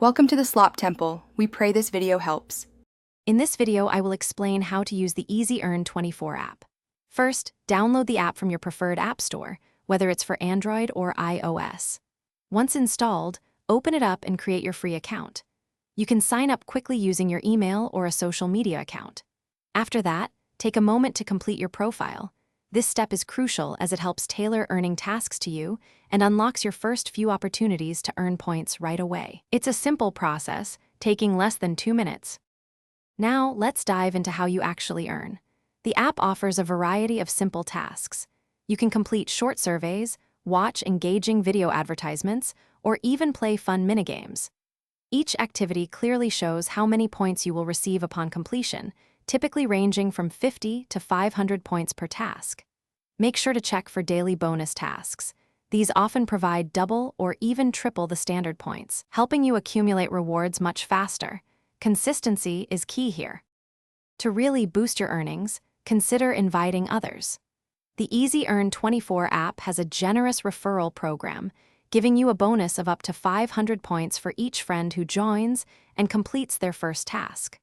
Welcome to the Slop Temple. We pray this video helps. In this video, I will explain how to use the EasyEarn24 app. First, download the app from your preferred app store, whether it's for Android or iOS. Once installed, open it up and create your free account. You can sign up quickly using your email or a social media account. After that, take a moment to complete your profile. This step is crucial as it helps tailor earning tasks to you and unlocks your first few opportunities to earn points right away. It's a simple process, taking less than 2 minutes. Now, let's dive into how you actually earn. The app offers a variety of simple tasks. You can complete short surveys, watch engaging video advertisements, or even play fun minigames. Each activity clearly shows how many points you will receive upon completion, typically ranging from 50 to 500 points per task. Make sure to check for daily bonus tasks. These often provide double or even triple the standard points, helping you accumulate rewards much faster. Consistency is key here. To really boost your earnings, consider inviting others. The EasyEarn24 app has a generous referral program, giving you a bonus of up to 500 points for each friend who joins and completes their first task.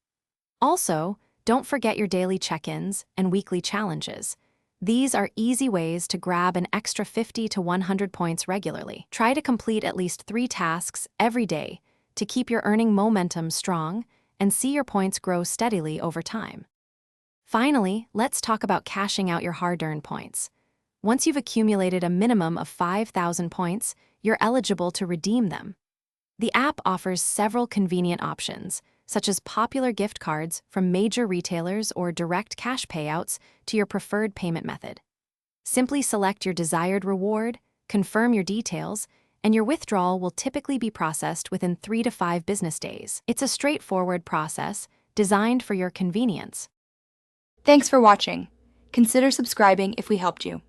Also, don't forget your daily check-ins and weekly challenges. These are easy ways to grab an extra 50 to 100 points regularly. Try to complete at least 3 tasks every day to keep your earning momentum strong and see your points grow steadily over time. Finally, let's talk about cashing out your hard-earned points. Once you've accumulated a minimum of 5,000 points, you're eligible to redeem them. The app offers several convenient options, such as popular gift cards from major retailers or direct cash payouts to your preferred payment method. Simply select your desired reward, confirm your details, and your withdrawal will typically be processed within 3 to 5 business days. It's a straightforward process designed for your convenience. Thanks for watching. Consider subscribing if we helped you.